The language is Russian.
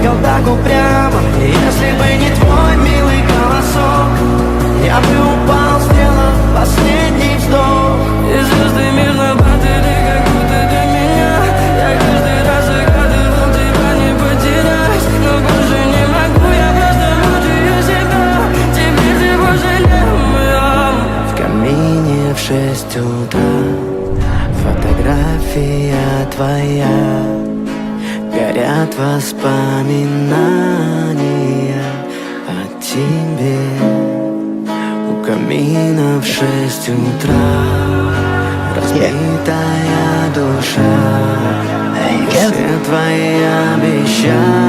плакал так упрямо. И если бы не твой милый голосок, я бы упал, сделав последний вздох. И звезды мирно падали, как будто для меня. Я каждый раз загадывал тебя не потерять, но больше не могу, я просто мучаю себя. Теперь ты пожалел меня. В камине в 6 утра фотография твоя, горят воспоминания о тебе. У камина в 6 утра разбитая душа, все твои обещания